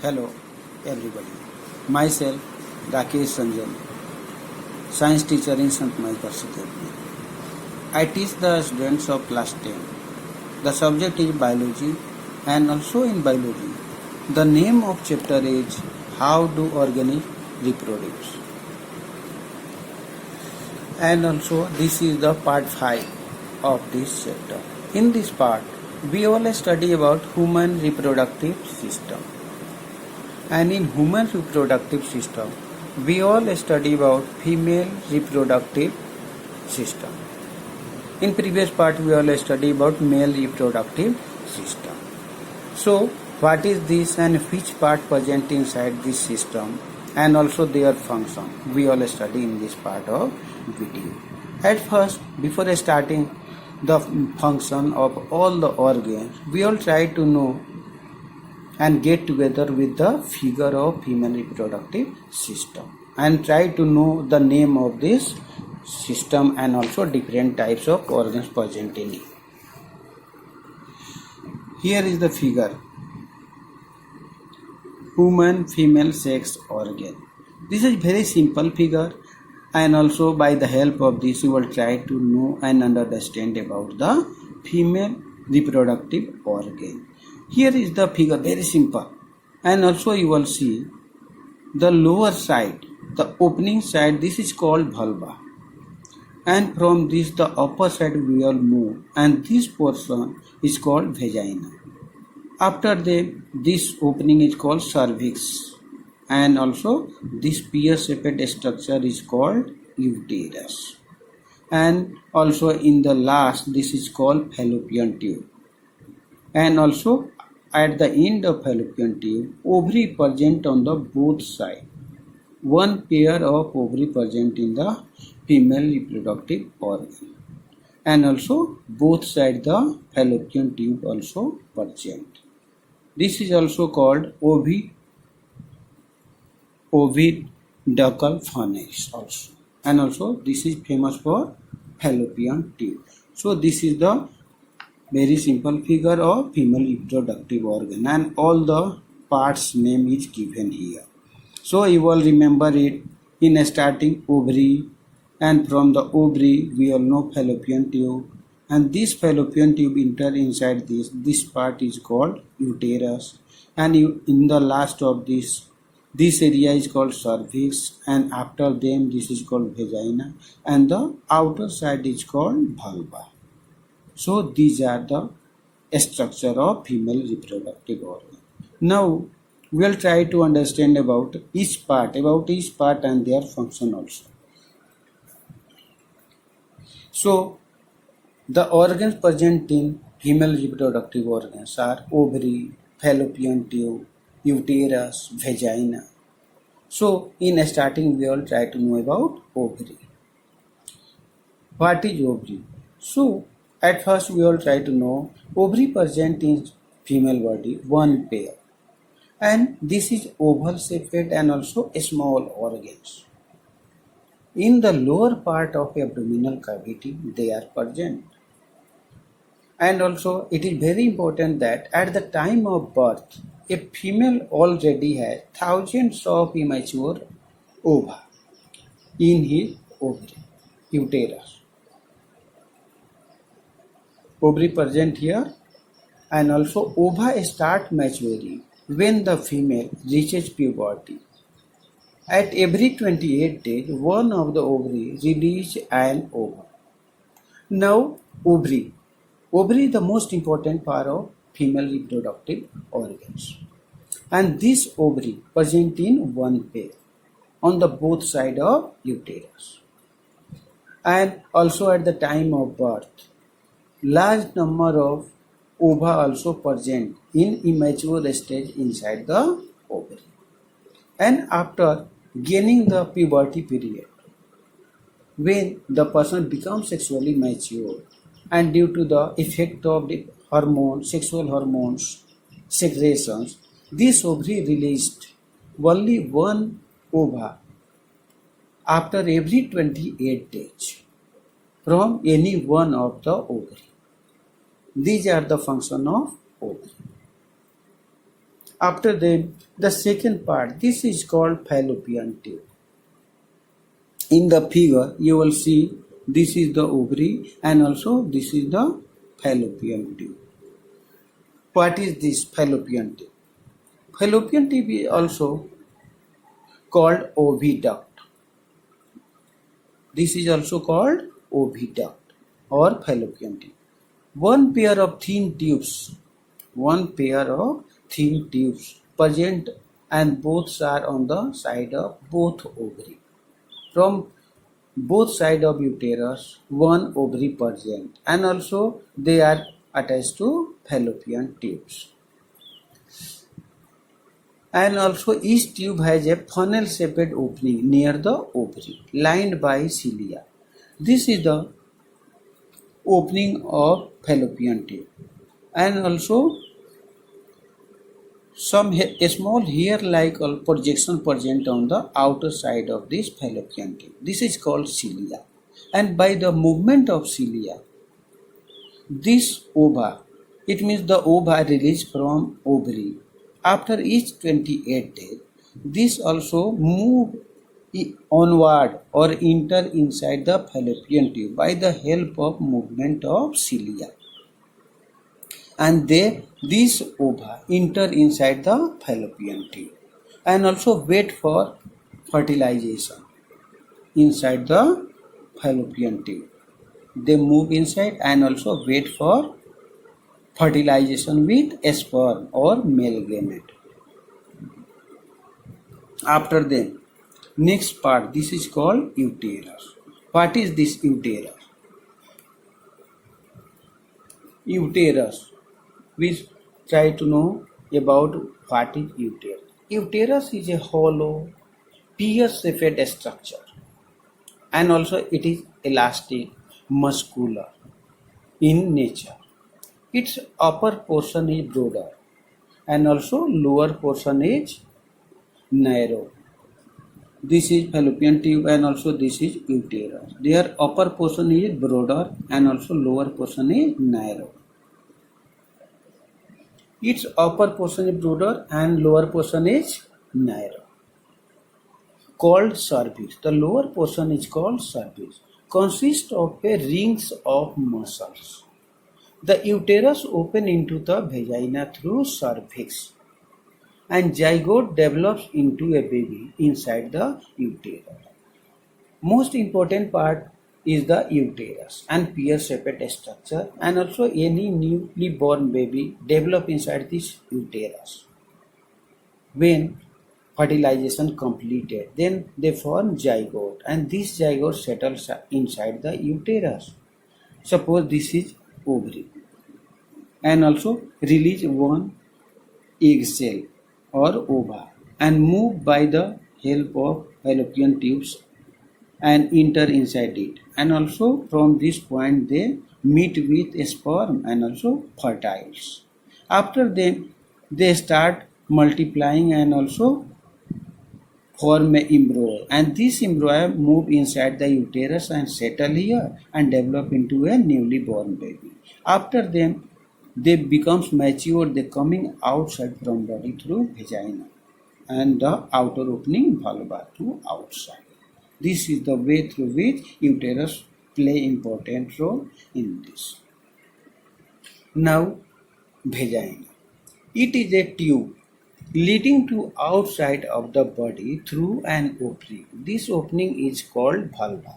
Hello everybody. Myself Rakesh Ranjan, science teacher in Sant Michael Academy. I teach the students of class 10. The subject is biology, and also in biology the name of chapter is how do organisms reproduce. And also this is the part 5 of this chapter. In this part we all study about human reproductive system. And in human reproductive system we all study about female reproductive system. In previous part we all study about male reproductive system. So what is this and which part present inside this system and also their function we all study in this part of video. At first, before starting the function of all the organs, we all try to know and get together with the figure of human reproductive system and try to know the name of this system and also different types of organs present in it. Here is the figure, human female sex organ. This is very simple figure, and also by the help of this you will try to know and understand about the female reproductive organ. Here is the figure, very simple, and also you will see the lower side, the opening side, this is called vulva, and from this the upper side we will move, and this portion is called vagina. After this opening is called cervix, and also this pear-shaped structure is called uterus, and also in the last this is called fallopian tube, and also at the end of fallopian tube ovary present on the both side, one pair of ovary present in the female reproductive organ, and also both side the fallopian tube also present. This is also called oviducal funnels also, and also this is famous for fallopian tube. So this is the very simple figure of female reproductive organ, and all the parts name is given here. So you will remember it. In starting ovary, and from the ovary we all know fallopian tube, and this fallopian tube enter inside this part is called uterus, and in the last of this area is called cervix, and after them this is called vagina, and the outer side is called vulva. So these are the structure of female reproductive organ. Now we will try to understand about each part and their function also. So the organs present in female reproductive organs are ovary, fallopian tube, uterus, vagina. So in starting we all try to know about ovary. What is ovary? So at first we all try to know ovary present in female body one pair, and this is oval shaped and also small organs. In the lower part of abdominal cavity they are present, and also it is very important that at the time of birth a female already has thousands of immature ova in his ovary, uterus. Ovary present here, and also ova start maturing when the female reaches puberty. At every 28 days, one of the ovary release an ovum. Now, ovary is the most important part of female reproductive organs, and this ovary present in one pair on the both side of uterus, and also at the time of birth large number of ova also present in immature stage inside the ovary, and after gaining the puberty period when the person becomes sexually mature, and due to the effect of the sexual hormones secretions, this ovary released only one ova after every 28 days from any one of the ovary. These are the function of ovary. After them, the second part, this is called fallopian tube. In the figure, you will see this is the ovary and also this is the fallopian tube. What is this fallopian tube? Fallopian tube is also called oviduct. This is also called oviduct or fallopian tube. One pair of thin tubes present and both are on the side of both ovary. From both sides of uterus, one ovary present and also they are attached to fallopian tubes. And also each tube has a funnel shaped opening near the ovary lined by cilia. This is the opening of fallopian tube. And also some small hair-like projection present on the outer side of this fallopian tube. This is called cilia. And by the movement of cilia, this ova, it means the ova released from ovary. After each 28 days, this also move onward or enter inside the fallopian tube by the help of movement of cilia. And these ova enter inside the fallopian tube and also wait for fertilization inside the fallopian tube. They move inside and also wait for fertilization with sperm or male gamete. After them, next part, this is called uterus. What is this uterus? Uterus. We try to know about what is uterus. Uterus is a hollow, pear-shaped structure and also it is elastic, muscular in nature. Its upper portion is broader and also lower portion is narrow. This is fallopian tube and also this is uterus. Their upper portion is broader and also lower portion is narrow. Its upper portion is broader and lower portion is narrow. Called cervix. The lower portion is called cervix. Consists of a rings of muscles. The uterus open into the vagina through cervix and zygote develops into a baby inside the uterus. Most important part is the uterus and pear-shaped structure and also any newly born baby develop inside this uterus. When fertilization completed, then they form zygote and this zygote settles inside the uterus. Suppose this is ovary and also release one egg cell or ova and move by the help of fallopian tubes and enter inside it, and also from this point they meet with sperm and also fertiles. After them they start multiplying and also form an embryo, and this embryo move inside the uterus and settle here and develop into a newly born baby. After them they becomes mature, they coming outside from body through vagina and the outer opening vulva to outside. This is the way through which uterus play important role in this. Now vagina. It is a tube leading to outside of the body through an opening. This opening is called vulva.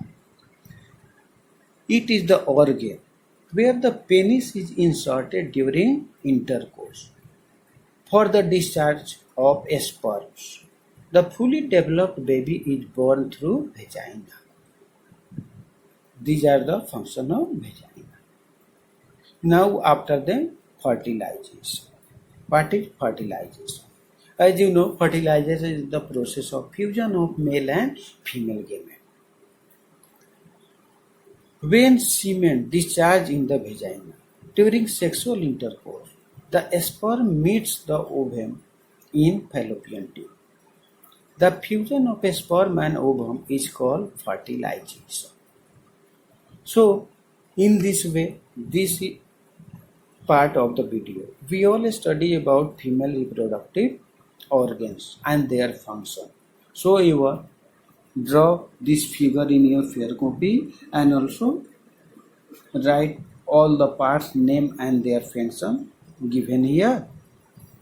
It is the organ where the penis is inserted during intercourse for the discharge of sperms. The fully developed baby is born through vagina. These are the functions of vagina. Now after them, fertilization. What is fertilization? As you know, fertilization is the process of fusion of male and female gamete. When semen discharges in the vagina during sexual intercourse, the sperm meets the ovum in fallopian tube. The fusion of a sperm and ovum is called fertilization. So, in this way, this part of the video. We all study about female reproductive organs and their function. So you draw this figure in your fair copy and also write all the parts name and their function given here.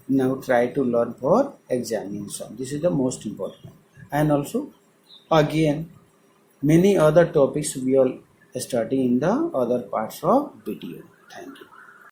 Now try to learn for examination. This is the most important. And also again many other topics we will study in the other parts of video. Thank you.